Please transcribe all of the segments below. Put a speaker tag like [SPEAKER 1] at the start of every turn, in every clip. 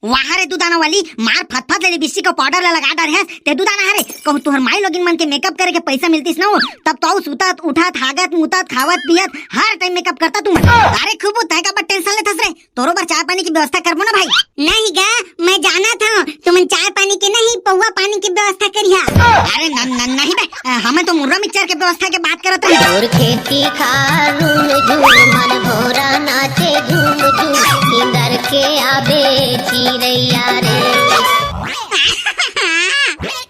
[SPEAKER 1] वहाँ रे दुदाना वाली मार फत ले बिस्सी को पाउडर ला लगा डारे ते दुदाना हरे कहूँ तुहर माई लोगिन मन के मेकअप करे के पैसा मिलतीस ना तब तो सुतात उठात हागत मुतात खावत पियत हर टाइम मेकअप करता तुम। अरे खूब तय का टेंशन लेथस रे तोरो बार चाय पानी की व्यवस्था करबो ना भाई।
[SPEAKER 2] नहीं गा मैं जाना था तुम चाय पानी के नहीं पौवा पानी की व्यवस्था करिया।
[SPEAKER 1] अरे नहीं बे हमें तो मुर्रा मिक्सचर के व्यवस्था के बात करत है।
[SPEAKER 3] और खेती खारून झूम मन भोरा नाचे झूम झूम इंदर के आबे चिरैया रे।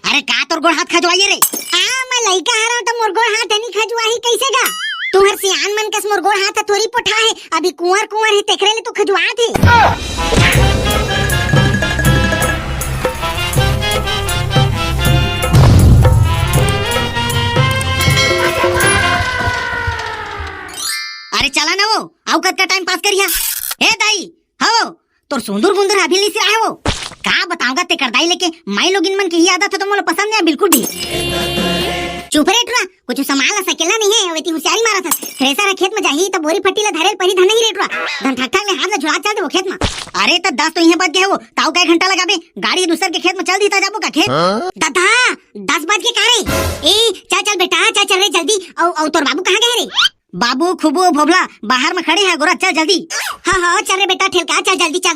[SPEAKER 1] अरे का तोर गोड़ हाथ खजवाइए रे।
[SPEAKER 2] मैं लइका हरा तो मोर गोड़ हाथ नहीं खजवाही कैसे गा। तुहर सियान मन कस मोर गोड़ हाथ थोड़ी पोठा है अभी कुंवर है तेकरे ले तो खजवा थे।
[SPEAKER 1] अरे चला ना वो आउ कत का टाइम पास करिया। ए दाई हो तोर सुंदर गुंदर अभी ली से आए वो का बताऊंगा ते करदाई लेके माई लोगिन मन की ही आदत है तो मोला पसंद नहीं बिल्कुल भी।
[SPEAKER 2] चुप रे टुरा कुछ संभाल सकेला नहीं है वेती होशियारी मारा था थ्रेसर खेत में जाही तो बोरी फट्टी ला धरेल परी धन नहीं रे टुरा धन ठक ठक ले हाथ ला झुड़ा चल दे वो खेत में।
[SPEAKER 1] अरे तो 10 तो यहीं बज गए वो ताऊ का घंटा लगाबे गाड़ी दूसर के खेत में चल दीता जाबो का खेत।
[SPEAKER 2] दादा 10 बज के कारे ए चल बेटा चल रे जल्दी औ तोर बाबू कहाँ गए रे।
[SPEAKER 1] बाबू खुबू भोबला बाहर में खड़े हैं गोरा चल जल्दी।
[SPEAKER 2] हाँ चल रे बेटा ठेलका चल जल्दी चल।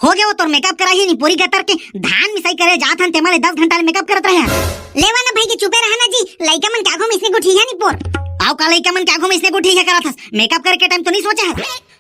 [SPEAKER 1] हो गया वो तोर मेकअप कराही नहीं पूरी गतर के धान मिसाई करे जात हन तेमाले 10 घंटा ले मेकअप करत रहे हैं।
[SPEAKER 2] लेवा ना भाई के चुपे रहना जी लइका मन क्या घूम इसने को ठीक है नहीं पोर
[SPEAKER 1] आओ का लइका मन क्या घूम इसने को ठीक है करा था मेकअप करे के टाइम तो नहीं सोचा है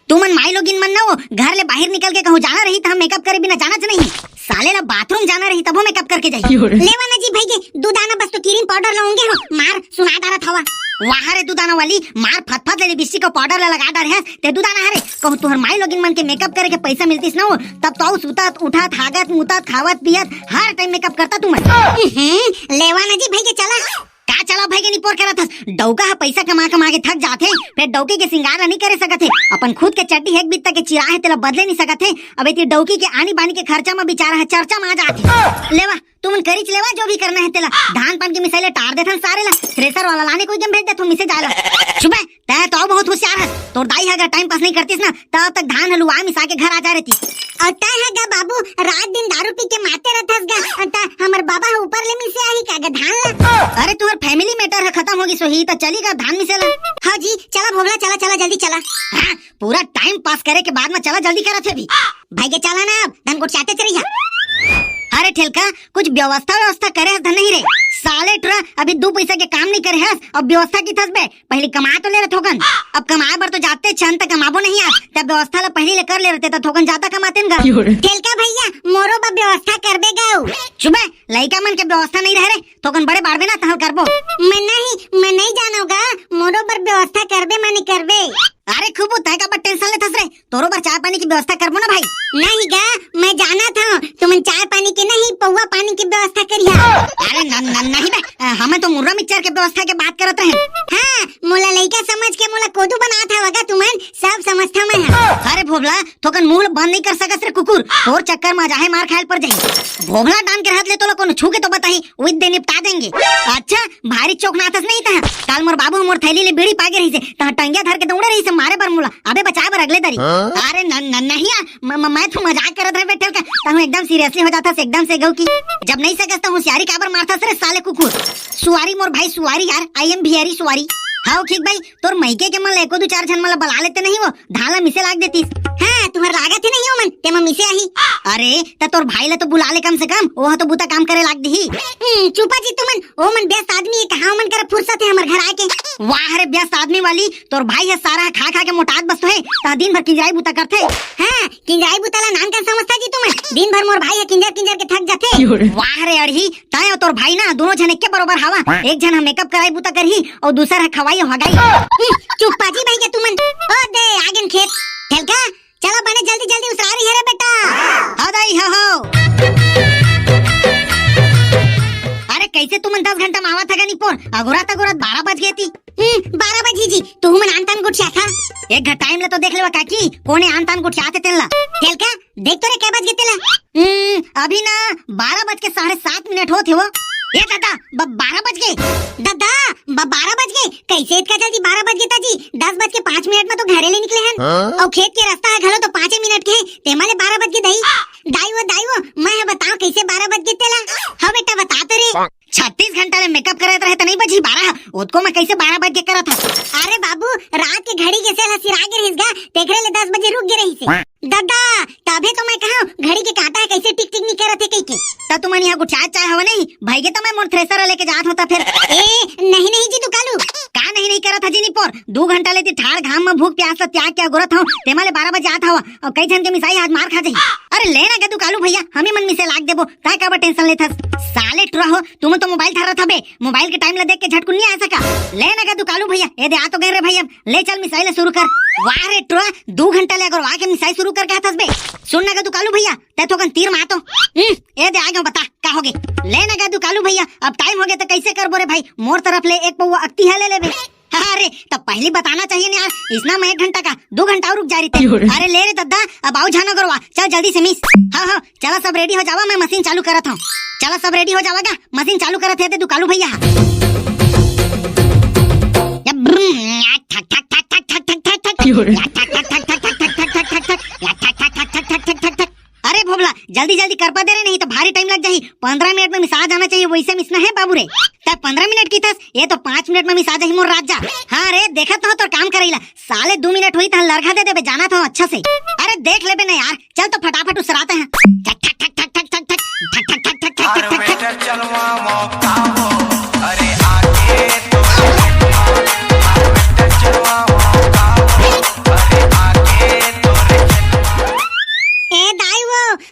[SPEAKER 1] तू मन माई लोगिन मन ना वो घर ले बाहर निकल के कहूँ जाना रही तो हम मेकअप करे बिना जाना नहीं साले ना बाथरूम जाना रही तब वो मेकअप करके जाए।
[SPEAKER 2] लेवा ना जी भाई के दूधाना बस तो क्रीम पाउडर लाऊंगे हो मार सुना डारा था
[SPEAKER 1] वहाँ रे दुदाना वाली मार फत ले बिस्सी को पाउडर ला लगा डारे ते दुदाना हरे कहूँ तुहर माई लोगिन मन के मेकअप करे के पैसा मिलतीस ना तब तो सुतात उठात हागत मुतात खावत पियत हर टाइम मेकअप करता तुम।
[SPEAKER 2] लेवा ना जी भाई के चला
[SPEAKER 1] का चला भाई के निपोर करा था डौका है पैसा कमा के थक जाते फिर डौकी के सिंगार नहीं करे सकते अपन खुद के चट्टी एक बीत के चिरा है तेला बदले नहीं सकते अब इतनी डौकी के आनी बानी के खर्चा में बेचारा है चर्चा में आ जाते। लेवा तुम करीच लेवा जो भी करना है तेला धान पान की मिसाइले टार देथन सारे ला थ्रेसर वाला लाने कोई जम भेज दे तुम मिसे जाला सुबह तय तो बहुत होशियार है तोर दाई अगर टाइम पास नहीं करतीस ना तब तक धान हलुआ मिसा के घर आ जा रहती।
[SPEAKER 2] अता है गा बाबू रात दिन दारू पी के मारते रहतस गा अता हमर बाबा ऊपर ले मिसे आही का गा धान ला।
[SPEAKER 1] अरे तुम्हार फैमिली मैटर है खत्म होगी सोही तो चलेगा धान मिसेला।
[SPEAKER 2] हाँ जी चला भोगला चला जल्दी चला।
[SPEAKER 1] हाँ, पूरा टाइम पास करे के बाद में चला जल्दी करा थे भी
[SPEAKER 2] भाई के चला ना अब धन को चाटे चलिए।
[SPEAKER 1] अरे ठेलका कुछ व्यवस्था करे धन नहीं रे साले ट्रा अभी 2 पैसा के काम नहीं करे है अब व्यवस्था की थस बे पहले कमा तो ले रहे थोकन अब कमाए बर तो जाते छन तक कमाबो नहीं आ तब व्यवस्था ला पहले ले कर ले रहते तो थोकन ज्यादा कमाते न
[SPEAKER 2] ठेलका भैया मोरो बा व्यवस्था करबे गाऊ
[SPEAKER 1] सुबह लइका मन के व्यवस्था नहीं रह रे थोकन बड़े बाड़बे ना तहल करबो
[SPEAKER 2] मैं नहीं जानोगा मोरो बर व्यवस्था करबे माने करबे।
[SPEAKER 1] अरे खूब तय का टेंशन ले थस रे तोरो बार चाय पानी की व्यवस्था करबो ना भाई।
[SPEAKER 2] नहीं गा मैं जाना था तुम चाय पानी के नहीं पौवा पानी की व्यवस्था करिया।
[SPEAKER 1] अरे नहीं बे हमें तो मुर्रा मिक्सचर के व्यवस्था के बात करत हैं।
[SPEAKER 2] हाँ मोला लइका समझ के मोला कोदू बना था वगा तुमन सब समझता मैं।
[SPEAKER 1] अरे भोबला थोकन मुंह बंद नहीं कर सकस रे कुकुर और चक्कर में जाए मार खायल पर जाई भोबला डान के हाथ ले तो लोग छू के तो बताई उद दे निपटा देंगे। अच्छा भारी चौक नाथस नहीं था काल मोर बाबू मोर थैली ले बीड़ी पागे रही से ता टंगिया धर के दौड़े रही से मारे पर मुला अबे बचाए बर अगले दरी। अरे नहीं मैं तो मजाक करत रहे बैठे का हूं एकदम सीरियसली हो जाता एकदम से गऊ की जब नहीं सकता हूं सियारी काबर मारता रे साले कुकुर सुवारी मोर भाई सुवारी यार आई एम भियारी सुवारी। हाँ ठीक भाई तोर मैके के मन एको 2-4 जन मला बला लेते नहीं वो ढाला मिसे लाग देतीस।
[SPEAKER 2] हाँ तुम्हार लागत है नहीं हो मन ते म मिसे आही।
[SPEAKER 1] अरे त तोर भाई ले तो बुला ले कम से कम वो तो बूता काम करे लाग दी।
[SPEAKER 2] चुपा जी तुमन ओ मन व्यस्त आदमी है कहां मन कर फुर्सत है हमर घर आके।
[SPEAKER 1] वाह रे व्यस्त आदमी वाली तोर भाई है सारा खा के मोटात बस तो है ता दिन भर किंजराई बूता करथे।
[SPEAKER 2] हां किंजराई बूता ला नान का समझता जी तुमन दिन भर मोर भाई है किंजर के थक जाथे।
[SPEAKER 1] वाह रे अड़ही ताय और तोर भाई ना दोनों जने के बरोबर हवा एक जन हम मेकअप कराई बूता करही और दूसरा है खवाई हगाई।
[SPEAKER 2] चुपा जी भाई के तुमन ओ दे आगन खेत ठेलका चलो बने जल्दी उसरारी है रे बेटा।
[SPEAKER 1] हाँ दाई हो अरे कैसे तुमन 10 घंटा मावा था निपोर अगोरात 12 बज गई थी।
[SPEAKER 2] 12 बजी जी तू मन आनतान गुठिया था
[SPEAKER 1] एक घंटा टाइम ले तो देख लेवा काकी कोने आनतान गुठिया आते तेला
[SPEAKER 2] ठेलका देख तो रे क्या बज गए तेला।
[SPEAKER 1] अभी ना 12 बज के 7:30 होते हो ये दादा 12 बज गए।
[SPEAKER 2] दादा 12 बज गए, कैसे इतना जल्दी 12 बज गए ताजी? 10:05 में तो घरे ले निकले हैं और खेत के रास्ता है घलो तो 5 मिनट के ते माले 12 बज गए दाई वो मैं बताओ कैसे 12 बज गए तेला? हाँ बेटा बता तो रे।
[SPEAKER 1] 36 घंटा ले मेकअप करत रहे तो नहीं बजी 12, उसको मैं कैसे 12 बज के करत था।
[SPEAKER 2] अरे बाबू रात के घड़ी के सेला सिरा के रहिस गा, देखरे ले 10 बजे रुक गए रही से। दादा तबे तो मैं कहा घड़ी के काटा है कैसे टिक टिक नहीं करत है कई के।
[SPEAKER 1] तो तुमन यहाँ गुचात चाहे हवा नहीं भाई तो मैं मोर थ्रेसर लेके जात होता फिर।
[SPEAKER 2] ए नहीं जी दुकालू
[SPEAKER 1] का नहीं करत हजी निपोर 2 घंटा लेती ठाड़ घाम में भूख प्यास त्याग क्या गुरत हूँ तेमाले 12 बजे आत हवा और कई जन के मिसाई आज मार खा जाही। अरे लेना के दुकालू भैया हमें मन में से लाग देबो काय का टेंशन लेथस साले ट्रहो तुम तो मोबाइल थारा था बे मोबाइल के टाइम ले देख के झटकुन नहीं आ सका। लेना के दुकालू भैया ए दे आ तो गए रे भैया ले चल मिसाइल शुरू कर। वाह रे ट्रो 2 घंटा ले अगर वहां के मिसाइल शुरू कर के हथस बे सुन ना के दुकालू भैया ते तो कन तीर मातो ए दे आ गयो बता का होगे। लेना के दुकालू भैया अब टाइम हो गया तो कैसे करबो रे भाई मोर तरफ ले एक पौवा अक्ति है ले लेबे। अरे तब पहले बताना चाहिए ना यार इसना मैं 1 घंटा का 2 घंटा और रुक जा रही थी। अरे ले रे दद्दा अब आओ जाना करवा चल जल्दी से मिस। हाँ चला सब रेडी हो जावा मैं मशीन चालू करत हूँ। चला सब रेडी हो जावागा मशीन चालू करत है दुकालू भैया। अरे भोबला जल्दी जल्दी कर पा दे रहे नहीं तो भारी टाइम लग जाही 15 मिनट में मिसा जाना चाहिए वैसे मिसना है बाबू रे। तब 15 मिनट की थस ये तो 5 मिनट में मिसा जाही मोर राजा। हाँ रे देखा तो काम करेला साले 2 मिनट हुई तो लड़खा दे दे जाना था अच्छा से। अरे देख ले ना यार चल तो फटाफट उसराते हैं।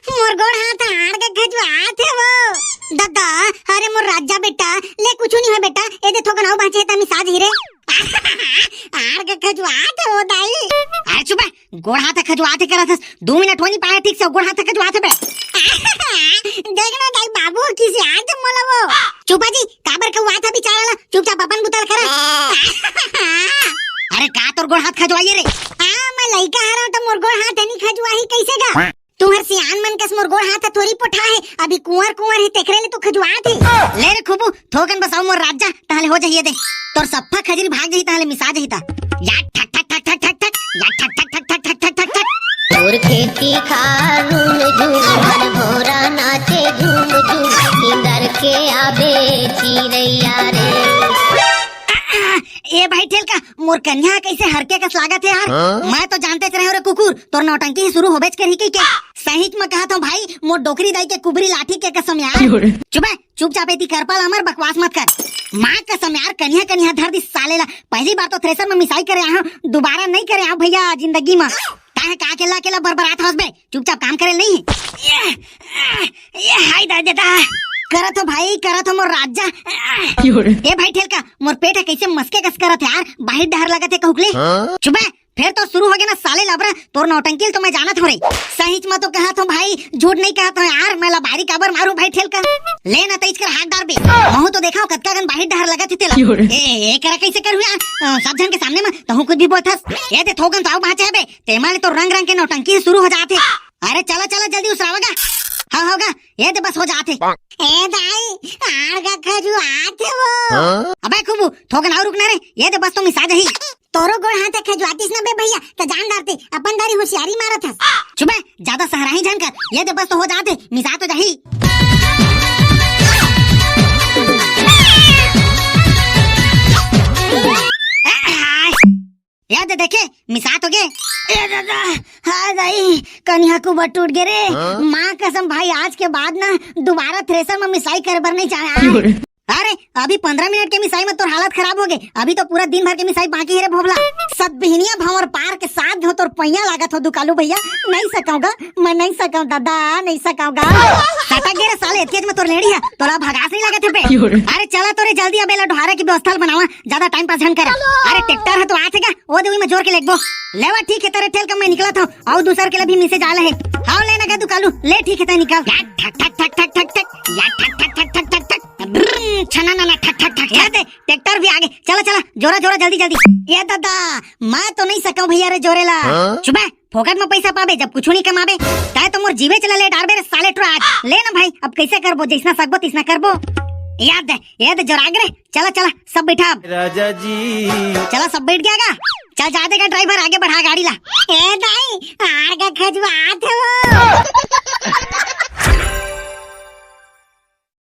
[SPEAKER 2] मोर गोड़ हाथ हाड़ के खजवात है वो दादा। अरे मोर राजा बेटा ले कुछ नहीं है बेटा ए दे थोकन आउ बाचे त मिसाज हिरे हाड़ के खजवात है वो दाई।
[SPEAKER 1] अरे चुप गोड़ हाथ खजवाते करत 2 मिनट होनी पाए ठीक से गोड़ हाथ खजवाते बे।
[SPEAKER 2] देखना दाई बाबू किसी आज मोला वो चुपा जी काबर के वाथा बेचारा चुपचाप अपन बुतल करे।
[SPEAKER 1] अरे का तोर गोड़ हाथ खजवाइए रे?
[SPEAKER 2] मैं लइका हरा तो मोर गोड़ हाथ नहीं खजवाही कैसे गा? तुम्हार सियान मन कस मोर गोड़ हाथ थोड़ी पोठा है अभी कुंवर है तेखरे ले तो खजवात है।
[SPEAKER 1] ले रे खूबू थोकन बसाओ मोर राजा ताले हो जाइए दे तोर सफ्फा खजरी भाग जाई ताले मिसा जाई ता या ठक ठक ठक ठक ठक ठक या ठक ठक ठक ठक ठक ठक ठक ठक।
[SPEAKER 3] और खेती खारून झूम मन भोरा नाचे झूम झूम इंदर के आबे चिरैया रे।
[SPEAKER 1] ए भाई ठेल का मोर कन्या कैसे हरके का स्वागत है यार। मैं तो जानते रहे रे कुकुर तोर नौटंकी ही शुरू होबेच कर ही के सही में कहा था भाई मोर डोकरी दाई के कुबरी लाठी के कसम यार। चुपचाप एती कर पाल अमर बकवास मत कर माँ कसम यार कन्या कन्या धर दी सालेला पहली बार तो थ्रेसर में मिसाई करे आया दोबारा नहीं करे आ भैया जिंदगी में काहे का अकेला बरबरात हंस बे चुपचाप काम करे नहीं। ये हाय दादा करत हो भाई करत हो मोर राजा। ए भाई ठेल का मोर पेट है कैसे मस्के कस करत यार बाहर डहर लगत है कहूकले चुप फिर तो शुरू हो गया ना साले लबरा तोर नौटंकी तो मैं जानत हो रही सही में तो कहत हो भाई झूठ नहीं कहत हो यार मैं बाहरी काबर मारू भाई ठेल का ले ना तेज कर हाथ डार बे महू तो देखा कतका गन बाहर डहर लगत तेला ए करा कैसे करू यार सब जन के सामने में तो कुछ भी बोलथस ए दे थोकन तो बाचे बे ते माने तो रंग रंग के नौटंकी शुरू हो जाते। अरे चला चला जल्दी उसरावगा हाँ होगा ये तो बस हो जाते।
[SPEAKER 2] ए दाई आड़ का खजवात है वो।
[SPEAKER 1] अबे खूबू थोकन और रुकना रे ये तो बस तो मिसा जाही
[SPEAKER 2] तोरो गोड़ हाथ खजवातीस ना बे भैया तो जान डारते अपन दारी होशियारी मारत है।
[SPEAKER 1] चुप ज्यादा सहराही जानकर ये तो बस तो हो जाते मिसा तो जाही। याद देखे मिसा तो गे ए दादा हाँ दाई कन्या को बट टूट गए रे माँ कसम भाई आज के बाद ना दोबारा थ्रेसर में मिसाई कर बर नहीं चाहे। अरे अभी 15 मिनट के मिसाई में तो हालत खराब हो गई अभी तो पूरा दिन भर के मिसाई बाकी है रे भोबला सब बिहनिया भंवर पार के साथ हो तोर पैया लागत हो दुकालू भैया नहीं सकाऊंगा मैं नहीं सकाऊं दादा नहीं सकाऊंगा सटक गे रे साले तेज में तोर लेड़ी है तोरा भगास नहीं लागत है पे। अरे चला तोरे जल्दी अबेला ढोहारे की व्यवस्था बनावा ज्यादा टाइम पास न कर। अरे ट्रैक्टर है तो आथेगा ओ देवी में जोर के लेगबो लेवा ठीक है तेरे ठेल का मैं निकला था और दूसर के लिए भी मैसेज आले है हां लेना का दुकालू ले ठीक है ते निकल ठक ठक ठक ठक ठक ठक या ठक ठक ठक ठक ठक ठक छना ना ठक ठक ठक याद है ट्रैक्टर भी आगे चला चला जोरा जोरा जल्दी जल्दी। ये दादा मैं तो नहीं सकाऊं भैया रे जोरेला चुप फोकट में पैसा पाबे जब कुछ नहीं कमाबे ताए तो मोर जीवे चला ले डारबे रे साले ट्राज ले ना भाई अब कैसे करबो जैसना सकबो तिसना करबो। याद है जोराग रे। चला चला सब बैठा अब।
[SPEAKER 4] राजा जी
[SPEAKER 1] चला सब बैठ गया का? चल जा देगा ड्राइवर, आगे बढ़ा गाड़ी ला।
[SPEAKER 2] ए दाई आर का खजवात हो।